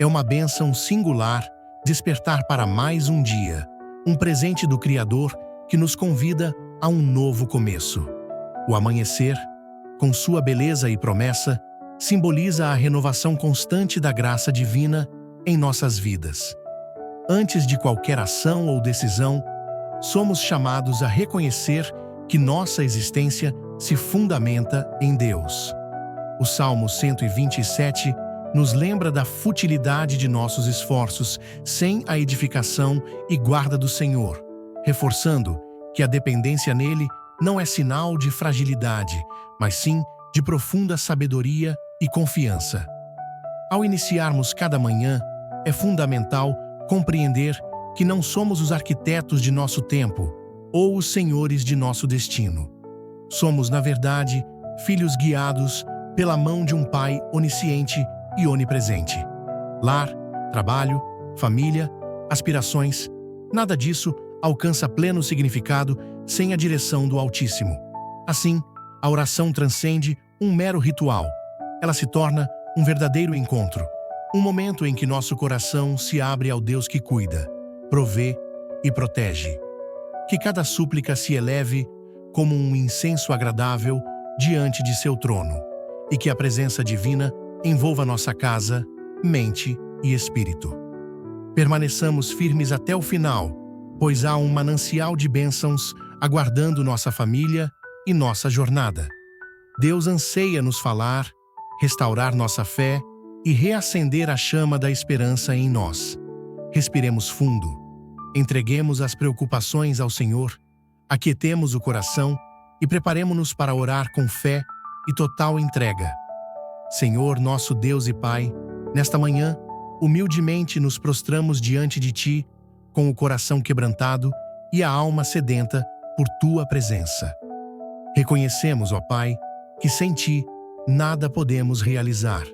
É uma bênção singular despertar para mais um dia, um presente do Criador que nos convida a um novo começo. O amanhecer, com sua beleza e promessa, simboliza a renovação constante da graça divina em nossas vidas. Antes de qualquer ação ou decisão, somos chamados a reconhecer que nossa existência se fundamenta em Deus. O Salmo 127 nos lembra da futilidade de nossos esforços sem a edificação e guarda do Senhor, reforçando que a dependência nele não é sinal de fragilidade, mas sim de profunda sabedoria e confiança. Ao iniciarmos cada manhã, é fundamental compreender que não somos os arquitetos de nosso tempo ou os senhores de nosso destino. Somos, na verdade, filhos guiados pela mão de um Pai onisciente e onipresente. Lar, trabalho, família, aspirações, nada disso alcança pleno significado sem a direção do Altíssimo. Assim, a oração transcende um mero ritual. Ela se torna um verdadeiro encontro, um momento em que nosso coração se abre ao Deus que cuida, provê e protege. Que cada súplica se eleve como um incenso agradável diante de seu trono, e que a presença divina envolva nossa casa, mente e espírito. Permaneçamos firmes até o final, pois há um manancial de bênçãos aguardando nossa família e nossa jornada. Deus anseia nos falar, restaurar nossa fé e reacender a chama da esperança em nós. Respiremos fundo, entreguemos as preocupações ao Senhor, aquietemos o coração e preparemo-nos para orar com fé e total entrega. Senhor, nosso Deus e Pai, nesta manhã, humildemente nos prostramos diante de Ti, com o coração quebrantado e a alma sedenta por Tua presença. Reconhecemos, ó Pai, que sem Ti nada podemos realizar.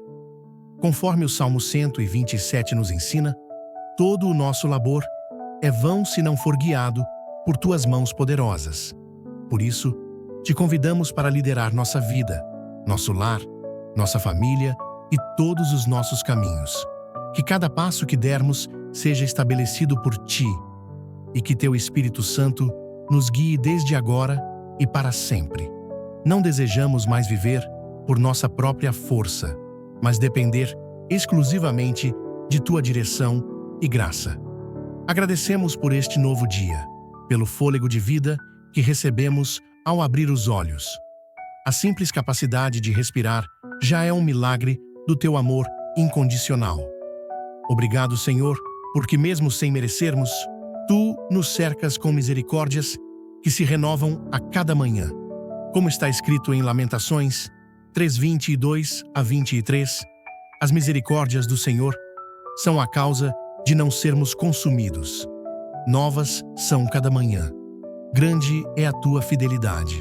Conforme o Salmo 127 nos ensina, todo o nosso labor é vão se não for guiado por Tuas mãos poderosas. Por isso, Te convidamos para liderar nossa vida, nosso lar, nossa família e todos os nossos caminhos. Que cada passo que dermos seja estabelecido por Ti e que Teu Espírito Santo nos guie desde agora e para sempre. Não desejamos mais viver por nossa própria força, mas depender exclusivamente de Tua direção e graça. Agradecemos por este novo dia, pelo fôlego de vida que recebemos ao abrir os olhos. A simples capacidade de respirar já é um milagre do Teu amor incondicional. Obrigado, Senhor, porque mesmo sem merecermos, Tu nos cercas com misericórdias que se renovam a cada manhã. Como está escrito em Lamentações 3:22-23, as misericórdias do Senhor são a causa de não sermos consumidos. Novas são cada manhã. Grande é a Tua fidelidade.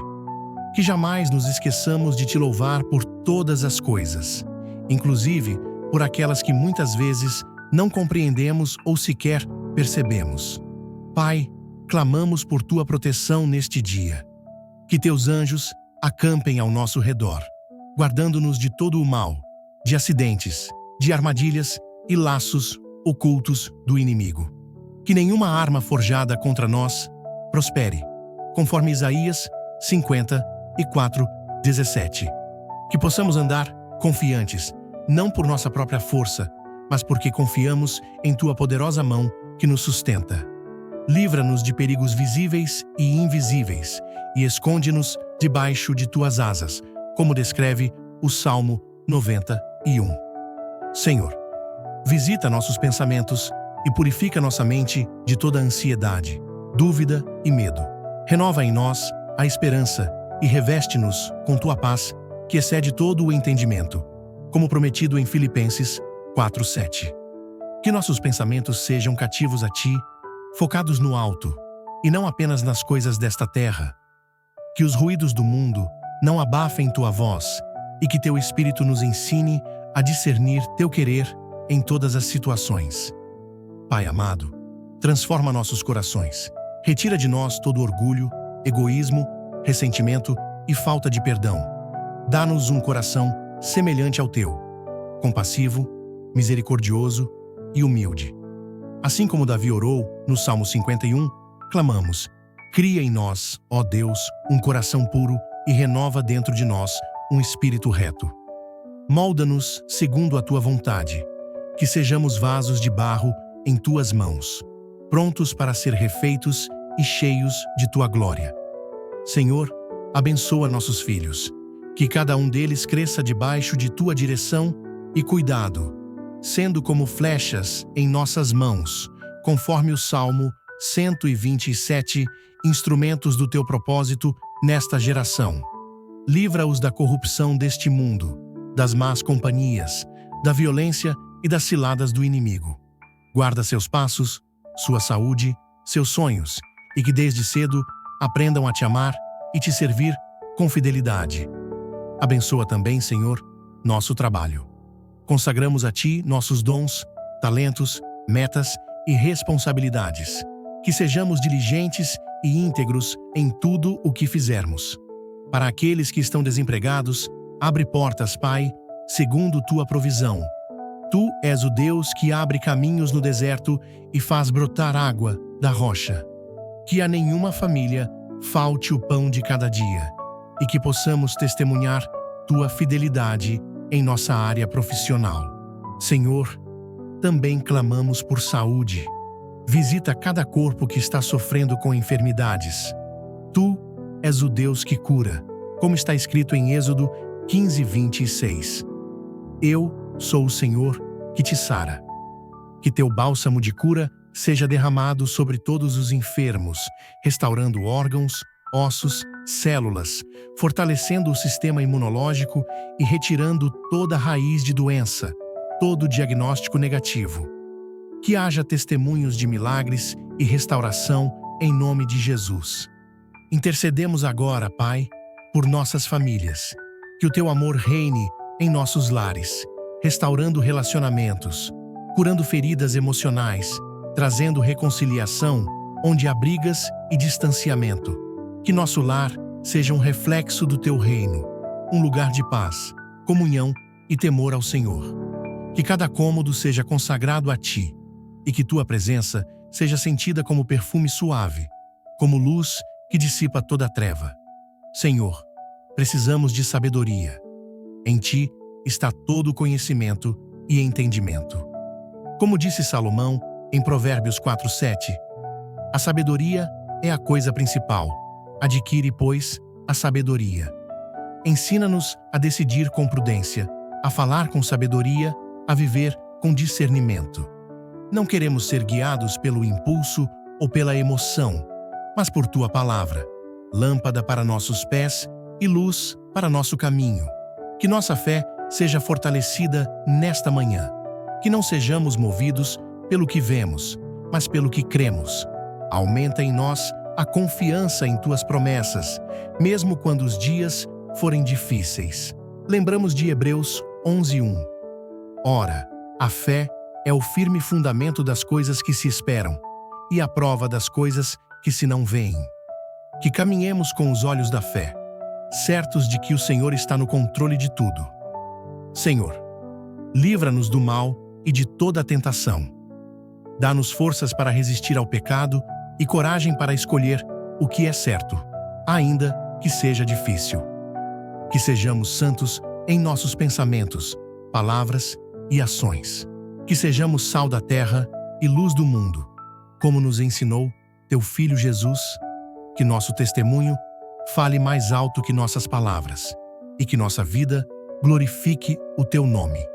Que jamais nos esqueçamos de Te louvar por todas as coisas, inclusive por aquelas que muitas vezes não compreendemos ou sequer percebemos. Pai, clamamos por Tua proteção neste dia. Que Teus anjos acampem ao nosso redor, guardando-nos de todo o mal, de acidentes, de armadilhas e laços ocultos do inimigo. Que nenhuma arma forjada contra nós prospere, conforme Isaías 54:17. Que possamos andar confiantes, não por nossa própria força, mas porque confiamos em Tua poderosa mão que nos sustenta. Livra-nos de perigos visíveis e invisíveis e esconde-nos debaixo de Tuas asas, como descreve o Salmo 91. Senhor, visita nossos pensamentos e purifica nossa mente de toda ansiedade, dúvida e medo. Renova em nós a esperança e reveste-nos com Tua paz, que excede todo o entendimento, como prometido em Filipenses 4:7. Que nossos pensamentos sejam cativos a Ti, focados no alto, e não apenas nas coisas desta terra. Que os ruídos do mundo não abafem Tua voz, e que Teu Espírito nos ensine a discernir Teu querer em todas as situações. Pai amado, transforma nossos corações. Retira de nós todo orgulho, egoísmo, ressentimento e falta de perdão. Dá-nos um coração semelhante ao Teu, compassivo, misericordioso e humilde. Assim como Davi orou no Salmo 51, clamamos: cria em nós, ó Deus, um coração puro e renova dentro de nós um espírito reto. Molda-nos segundo a tua vontade, que sejamos vasos de barro em tuas mãos, prontos para ser refeitos e cheios de tua glória. Senhor, abençoa nossos filhos, que cada um deles cresça debaixo de tua direção e cuidado, sendo como flechas em nossas mãos, conforme o Salmo 127, instrumentos do teu propósito nesta geração. Livra-os da corrupção deste mundo, das más companhias, da violência e das ciladas do inimigo. Guarda seus passos, sua saúde, seus sonhos, e que desde cedo aprendam a te amar e te servir com fidelidade. Abençoa também, Senhor, nosso trabalho. Consagramos a Ti nossos dons, talentos, metas e responsabilidades. Que sejamos diligentes e íntegros em tudo o que fizermos. Para aqueles que estão desempregados, abre portas, Pai, segundo Tua provisão. Tu és o Deus que abre caminhos no deserto e faz brotar água da rocha. Que a nenhuma família falte o pão de cada dia e que possamos testemunhar Tua fidelidade em nossa área profissional. Senhor, também clamamos por saúde. Visita cada corpo que está sofrendo com enfermidades. Tu és o Deus que cura, como está escrito em Êxodo 15:26. Eu sou o Senhor que te sara. Que teu bálsamo de cura seja derramado sobre todos os enfermos, restaurando órgãos, ossos, células, fortalecendo o sistema imunológico e retirando toda raiz de doença, todo diagnóstico negativo. Que haja testemunhos de milagres e restauração em nome de Jesus. Intercedemos agora, Pai, por nossas famílias. Que o teu amor reine em nossos lares, restaurando relacionamentos, curando feridas emocionais, trazendo reconciliação onde há brigas e distanciamento. Que nosso lar seja um reflexo do teu reino, um lugar de paz, comunhão e temor ao Senhor. Que cada cômodo seja consagrado a Ti e que Tua presença seja sentida como perfume suave, como luz que dissipa toda a treva. Senhor, precisamos de sabedoria. Em Ti está todo o conhecimento e entendimento. Como disse Salomão em Provérbios 4:7, a sabedoria é a coisa principal. Adquire, pois, a sabedoria. Ensina-nos a decidir com prudência, a falar com sabedoria, a viver com discernimento. Não queremos ser guiados pelo impulso ou pela emoção, mas por Tua palavra, lâmpada para nossos pés e luz para nosso caminho. Que nossa fé seja fortalecida nesta manhã. Que não sejamos movidos pelo que vemos, mas pelo que cremos. Aumenta em nós a confiança em Tuas promessas, mesmo quando os dias forem difíceis. Lembramos de Hebreus 11:1. Ora, a fé é o firme fundamento das coisas que se esperam e a prova das coisas que se não veem. Que caminhemos com os olhos da fé, certos de que o Senhor está no controle de tudo. Senhor, livra-nos do mal e de toda a tentação. Dá-nos forças para resistir ao pecado e coragem para escolher o que é certo, ainda que seja difícil. Que sejamos santos em nossos pensamentos, palavras e ações. Que sejamos sal da terra e luz do mundo, como nos ensinou Teu Filho Jesus. Que nosso testemunho fale mais alto que nossas palavras e que nossa vida glorifique o Teu nome.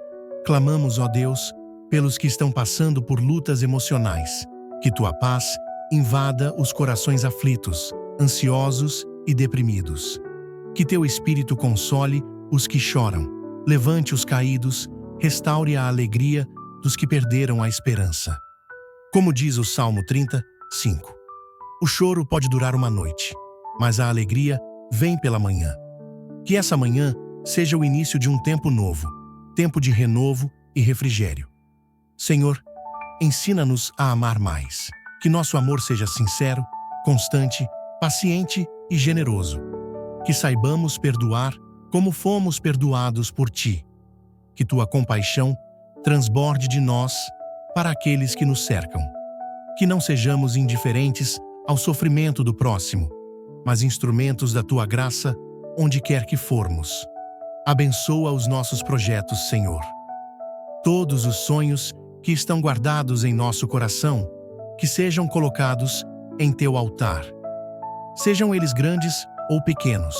Clamamos, ó Deus, pelos que estão passando por lutas emocionais. Que Tua paz invada os corações aflitos, ansiosos e deprimidos. Que Teu Espírito console os que choram, levante os caídos, restaure a alegria dos que perderam a esperança. Como diz o Salmo 30:5. O choro pode durar uma noite, mas a alegria vem pela manhã. Que essa manhã seja o início de um tempo novo, tempo de renovo e refrigério. Senhor, ensina-nos a amar mais. Que nosso amor seja sincero, constante, paciente e generoso. Que saibamos perdoar como fomos perdoados por Ti. Que Tua compaixão transborde de nós para aqueles que nos cercam. Que não sejamos indiferentes ao sofrimento do próximo, mas instrumentos da Tua graça onde quer que formos. Abençoa os nossos projetos, Senhor. Todos os sonhos que estão guardados em nosso coração, que sejam colocados em Teu altar. Sejam eles grandes ou pequenos,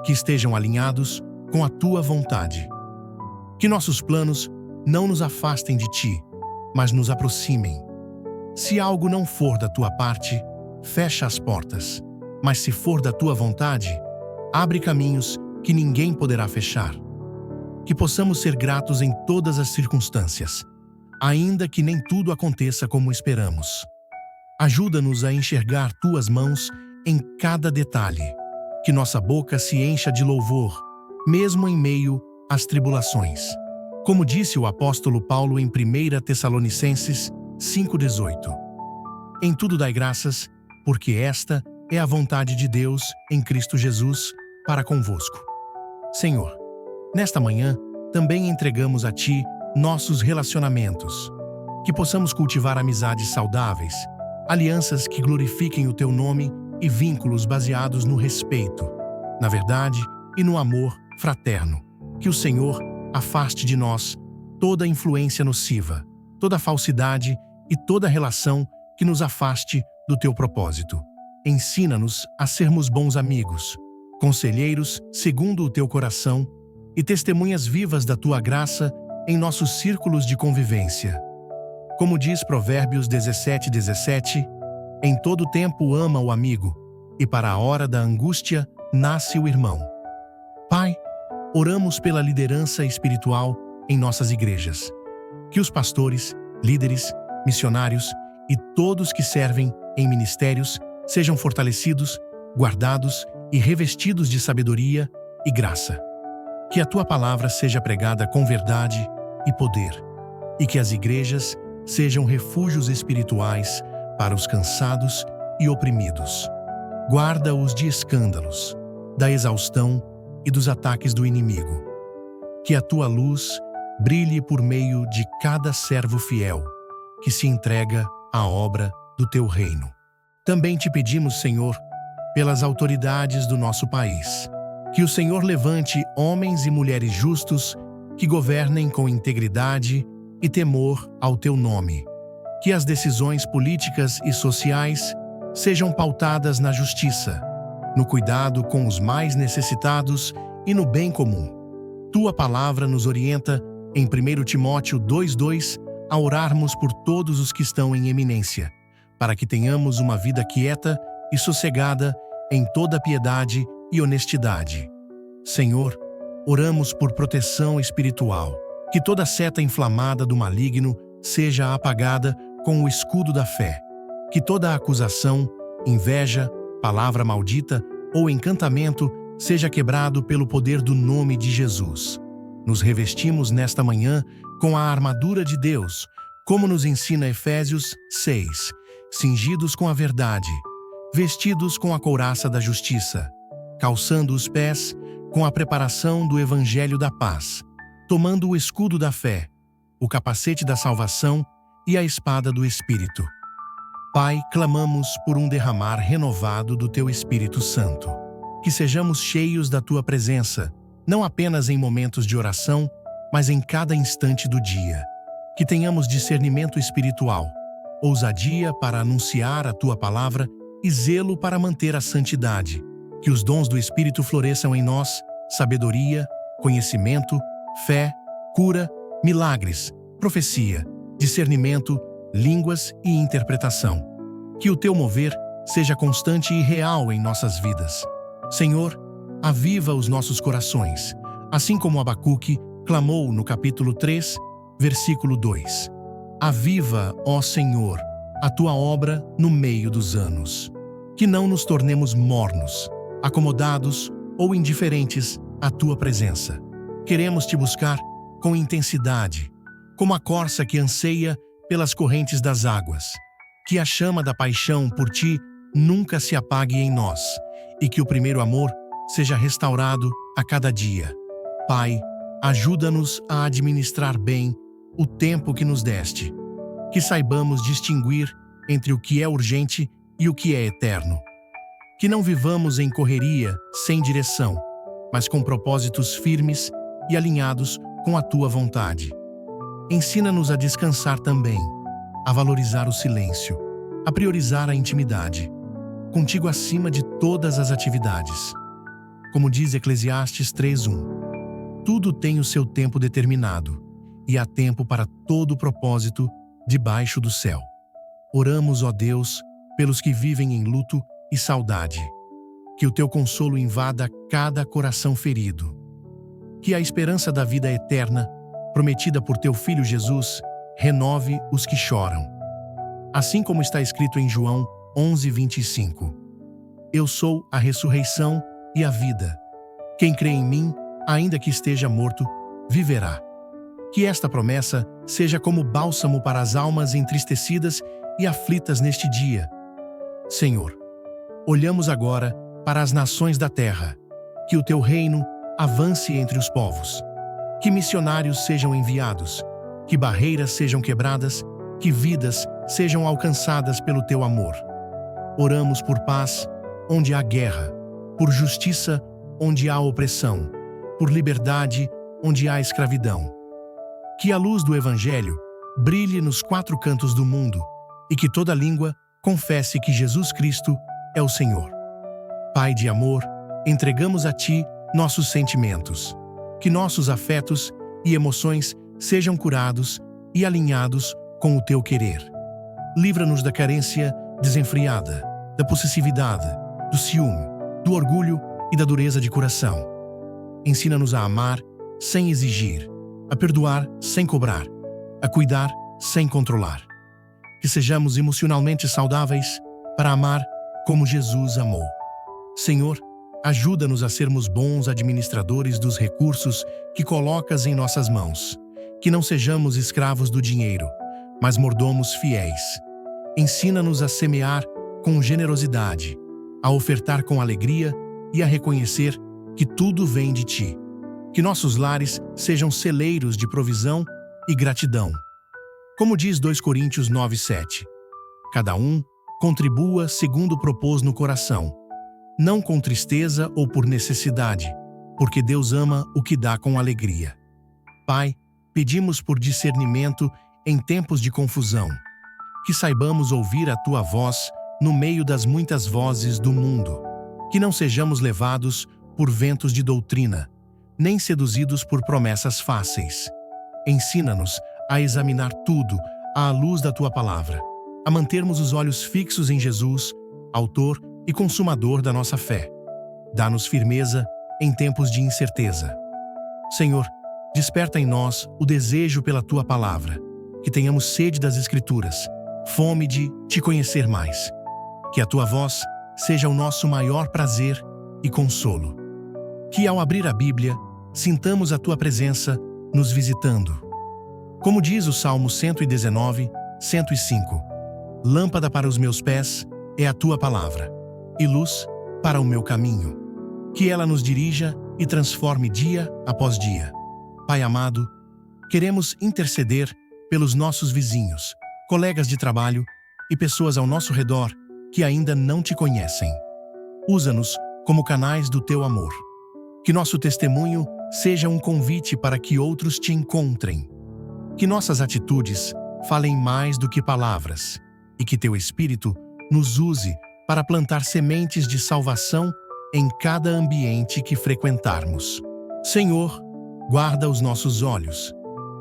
que estejam alinhados com a Tua vontade. Que nossos planos não nos afastem de Ti, mas nos aproximem. Se algo não for da Tua parte, fecha as portas, mas se for da Tua vontade, abre caminhos que ninguém poderá fechar. Que possamos ser gratos em todas as circunstâncias, ainda que nem tudo aconteça como esperamos. Ajuda-nos a enxergar Tuas mãos em cada detalhe, que nossa boca se encha de louvor, mesmo em meio às tribulações. Como disse o apóstolo Paulo em 1 Tessalonicenses 5,18. Em tudo dai graças, porque esta é a vontade de Deus em Cristo Jesus para convosco. Senhor, nesta manhã também entregamos a Ti nossos relacionamentos, que possamos cultivar amizades saudáveis, alianças que glorifiquem o Teu nome e vínculos baseados no respeito, na verdade e no amor fraterno. Que o Senhor afaste de nós toda influência nociva, toda falsidade e toda relação que nos afaste do Teu propósito. Ensina-nos a sermos bons amigos, conselheiros segundo o Teu coração e testemunhas vivas da Tua graça em nossos círculos de convivência. Como diz Provérbios 17:17, em todo tempo ama o amigo, e para a hora da angústia nasce o irmão. Pai, oramos pela liderança espiritual em nossas igrejas. Que os pastores, líderes, missionários e todos que servem em ministérios sejam fortalecidos, guardados e revestidos de sabedoria e graça. Que a Tua palavra seja pregada com verdade e poder, e que as igrejas sejam refúgios espirituais para os cansados e oprimidos. Guarda-os de escândalos, da exaustão e dos ataques do inimigo. Que a Tua luz brilhe por meio de cada servo fiel que se entrega à obra do Teu reino. Também Te pedimos, Senhor, pelas autoridades do nosso país. Que o Senhor levante homens e mulheres justos que governem com integridade e temor ao Teu nome. Que as decisões políticas e sociais sejam pautadas na justiça, no cuidado com os mais necessitados e no bem comum. Tua palavra nos orienta, em 1 Timóteo 2,2, a orarmos por todos os que estão em eminência, para que tenhamos uma vida quieta e sossegada em toda piedade e honestidade. Senhor, oramos por proteção espiritual, que toda seta inflamada do maligno seja apagada com o escudo da fé, que toda acusação, inveja, palavra maldita ou encantamento seja quebrado pelo poder do nome de Jesus. Nos revestimos nesta manhã com a armadura de Deus, como nos ensina Efésios 6, cingidos com a verdade, vestidos com a couraça da justiça, calçando os pés com a preparação do Evangelho da paz, tomando o escudo da fé, o capacete da salvação e a espada do Espírito. Pai, clamamos por um derramar renovado do Teu Espírito Santo. Que sejamos cheios da Tua presença, não apenas em momentos de oração, mas em cada instante do dia. Que tenhamos discernimento espiritual, ousadia para anunciar a Tua palavra e zelo para manter a santidade. Que os dons do Espírito floresçam em nós, sabedoria, conhecimento, fé, cura, milagres, profecia, discernimento, línguas e interpretação. Que o Teu mover seja constante e real em nossas vidas. Senhor, aviva os nossos corações, assim como Abacuque clamou no capítulo 3, versículo 2. Aviva, ó Senhor, a Tua obra no meio dos anos. Que não nos tornemos mornos, acomodados ou indiferentes à Tua presença. Queremos Te buscar com intensidade, como a corça que anseia pelas correntes das águas. Que a chama da paixão por Ti nunca se apague em nós, e que o primeiro amor seja restaurado a cada dia. Pai, ajuda-nos a administrar bem o tempo que nos deste. Que saibamos distinguir entre o que é urgente e o que é eterno. Que não vivamos em correria, sem direção, mas com propósitos firmes e alinhados com a tua vontade. Ensina-nos a descansar também, a valorizar o silêncio, a priorizar a intimidade, contigo acima de todas as atividades. Como diz Eclesiastes 3:1, tudo tem o seu tempo determinado, e há tempo para todo o propósito debaixo do céu. Oramos, ó Deus, pelos que vivem em luto e saudade. Que o teu consolo invada cada coração ferido. Que a esperança da vida eterna, prometida por teu Filho Jesus, renove os que choram. Assim como está escrito em João 11:25. Eu sou a ressurreição e a vida. Quem crê em mim, ainda que esteja morto, viverá. Que esta promessa seja como bálsamo para as almas entristecidas e aflitas neste dia. Senhor, olhamos agora para as nações da terra. Que o teu reino avance entre os povos. Que missionários sejam enviados. Que barreiras sejam quebradas. Que vidas sejam alcançadas pelo teu amor. Oramos por paz onde há guerra, por justiça onde há opressão, por liberdade onde há escravidão. Que a luz do Evangelho brilhe nos quatro cantos do mundo e que toda língua confesse que Jesus Cristo é o Senhor. Pai de amor, entregamos a Ti nossos sentimentos. Que nossos afetos e emoções sejam curados e alinhados com o Teu querer. Livra-nos da carência desenfreada, da possessividade, do ciúme, do orgulho e da dureza de coração. Ensina-nos a amar sem exigir, a perdoar sem cobrar, a cuidar sem controlar. Que sejamos emocionalmente saudáveis para amar como Jesus amou. Senhor, ajuda-nos a sermos bons administradores dos recursos que colocas em nossas mãos. Que não sejamos escravos do dinheiro, mas mordomos fiéis. Ensina-nos a semear com generosidade, a ofertar com alegria e a reconhecer que tudo vem de Ti. Que nossos lares sejam celeiros de provisão e gratidão. Como diz 2 Coríntios 9:7, cada um contribua segundo propôs no coração, não com tristeza ou por necessidade, porque Deus ama o que dá com alegria. Pai, pedimos por discernimento em tempos de confusão, que saibamos ouvir a Tua voz no meio das muitas vozes do mundo, que não sejamos levados por ventos de doutrina, nem seduzidos por promessas fáceis. Ensina-nos a examinar tudo à luz da Tua palavra, a mantermos os olhos fixos em Jesus, autor e consumador da nossa fé. Dá-nos firmeza em tempos de incerteza. Senhor, desperta em nós o desejo pela Tua palavra, que tenhamos sede das Escrituras, fome de Te conhecer mais. Que a Tua voz seja o nosso maior prazer e consolo. Que ao abrir a Bíblia, sintamos a Tua presença nos visitando. Como diz o Salmo 119, 105, lâmpada para os meus pés é a Tua palavra, e luz para o meu caminho. Que ela nos dirija e transforme dia após dia. Pai amado, queremos interceder pelos nossos vizinhos, colegas de trabalho e pessoas ao nosso redor que ainda não Te conhecem. Usa-nos como canais do Teu amor. Que nosso testemunho seja um convite para que outros Te encontrem. Que nossas atitudes falem mais do que palavras e que Teu Espírito nos use para plantar sementes de salvação em cada ambiente que frequentarmos. Senhor, guarda os nossos olhos,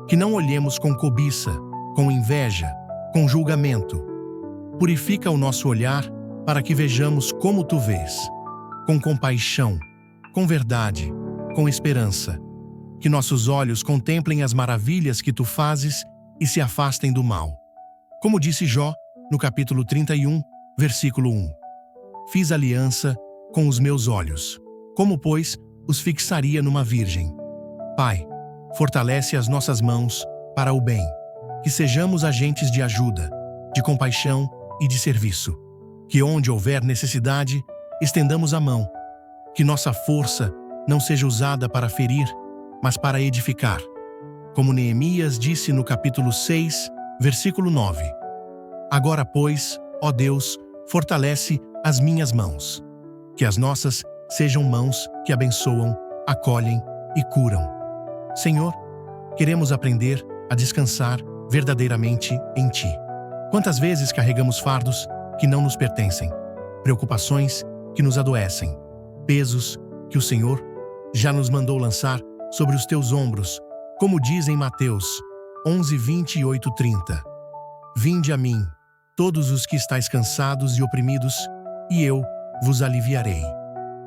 que não olhemos com cobiça, com inveja, com julgamento. Purifica o nosso olhar para que vejamos como Tu vês, com compaixão, com verdade, com esperança. Que nossos olhos contemplem as maravilhas que Tu fazes e se afastem do mal. Como disse Jó, no capítulo 31, versículo 1. Fiz aliança com os meus olhos, como, pois, os fixaria numa virgem. Pai, fortalece as nossas mãos para o bem, que sejamos agentes de ajuda, de compaixão e de serviço. Que onde houver necessidade, estendamos a mão. Que nossa força não seja usada para ferir, mas para edificar. como Neemias disse no capítulo 6, versículo 9. Agora, pois, ó Deus, fortalece as minhas mãos. Que as nossas sejam mãos que abençoam, acolhem e curam. Senhor, queremos aprender a descansar verdadeiramente em Ti. Quantas vezes carregamos fardos que não nos pertencem, preocupações que nos adoecem, pesos que o Senhor já nos mandou lançar sobre os Teus ombros, como diz em Mateus 11, 28, 30. Vinde a mim, todos os que estáis cansados e oprimidos, e eu vos aliviarei.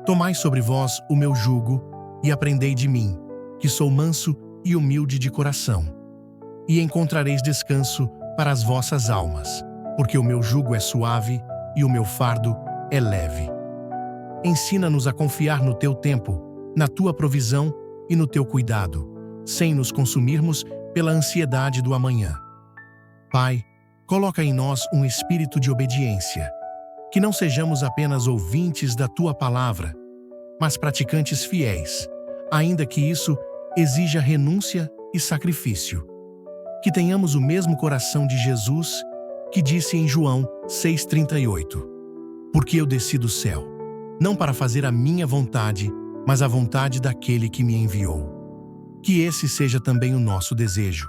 Tomai sobre vós o meu jugo e aprendei de mim, que sou manso e humilde de coração. E encontrareis descanso para as vossas almas, porque o meu jugo é suave e o meu fardo é leve. Ensina-nos a confiar no Teu tempo, na Tua provisão e no Teu cuidado, sem nos consumirmos pela ansiedade do amanhã. Pai, coloca em nós um espírito de obediência, que não sejamos apenas ouvintes da Tua palavra, mas praticantes fiéis, ainda que isso exija renúncia e sacrifício. Que tenhamos o mesmo coração de Jesus, que disse em João 6,38: Porque eu desci do céu, não para fazer a minha vontade, mas a vontade daquele que me enviou. Que esse seja também o nosso desejo,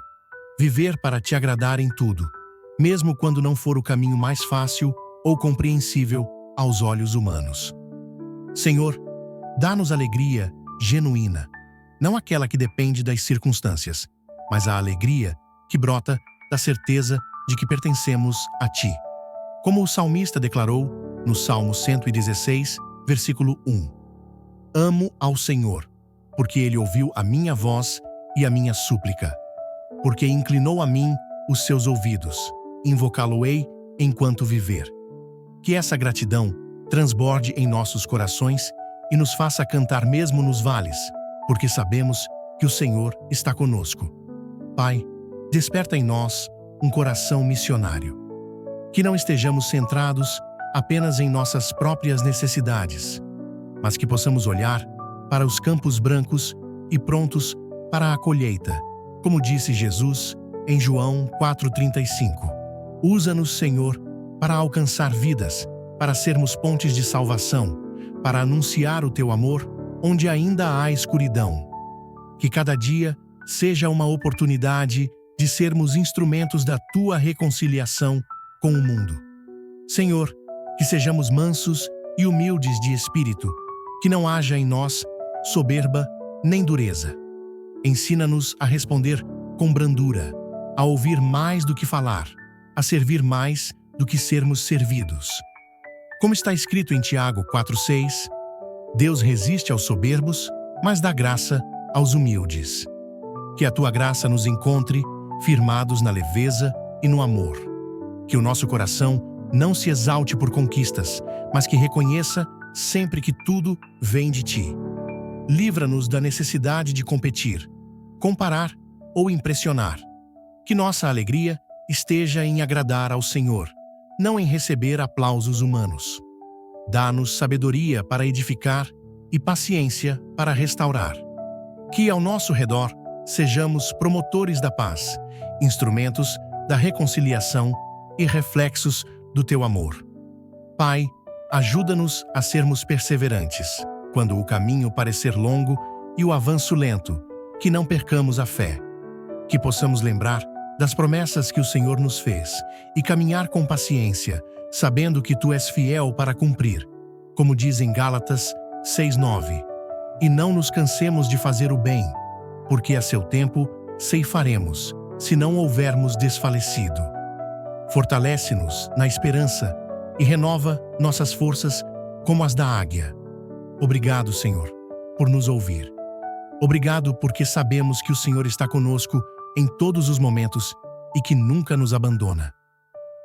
viver para Te agradar em tudo, mesmo quando não for o caminho mais fácil ou compreensível aos olhos humanos. Senhor, dá-nos alegria genuína, não aquela que depende das circunstâncias, mas a alegria que brota da certeza de que pertencemos a Ti. Como o salmista declarou no Salmo 116, versículo 1. Amo ao Senhor, porque Ele ouviu a minha voz e a minha súplica, porque inclinou a mim os seus ouvidos, invocá-lo-ei enquanto viver. Que essa gratidão transborde em nossos corações e nos faça cantar mesmo nos vales, porque sabemos que o Senhor está conosco. Pai, desperta em nós um coração missionário. Que não estejamos centrados apenas em nossas próprias necessidades, mas que possamos olhar para os campos brancos e prontos para a colheita, como disse Jesus em João 4,35. Usa-nos, Senhor, para alcançar vidas, para sermos pontes de salvação, para anunciar o Teu amor onde ainda há escuridão. Que cada dia seja uma oportunidade de sermos instrumentos da Tua reconciliação com o mundo. Senhor, que sejamos mansos e humildes de espírito, que não haja em nós soberba nem dureza. Ensina-nos a responder com brandura, a ouvir mais do que falar, a servir mais do que sermos servidos. Como está escrito em Tiago 4,6, Deus resiste aos soberbos, mas dá graça aos humildes. Que a Tua graça nos encontre firmados na leveza e no amor. Que o nosso coração não se exalte por conquistas, mas que reconheça sempre que tudo vem de Ti. Livra-nos da necessidade de competir, comparar ou impressionar. Que nossa alegria esteja em agradar ao Senhor, não em receber aplausos humanos. Dá-nos sabedoria para edificar e paciência para restaurar. Que ao nosso redor sejamos promotores da paz, instrumentos da reconciliação e reflexos do Teu amor. Pai, ajuda-nos a sermos perseverantes, quando o caminho parecer longo e o avanço lento, que não percamos a fé. Que possamos lembrar das promessas que o Senhor nos fez e caminhar com paciência, sabendo que Tu és fiel para cumprir, como diz em Gálatas 6,9. E não nos cansemos de fazer o bem, porque a seu tempo ceifaremos, se não houvermos desfalecido. Fortalece-nos na esperança e renova nossas forças como as da águia. Obrigado, Senhor, por nos ouvir. Obrigado porque sabemos que o Senhor está conosco em todos os momentos e que nunca nos abandona.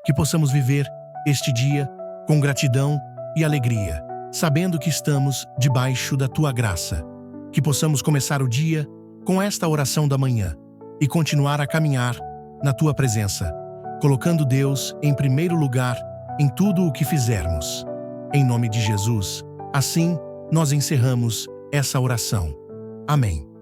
Que possamos viver este dia com gratidão e alegria, sabendo que estamos debaixo da Tua graça. Que possamos começar o dia com esta oração da manhã e continuar a caminhar na Tua presença, colocando Deus em primeiro lugar em tudo o que fizermos. Em nome de Jesus, assim nós encerramos essa oração. Amém.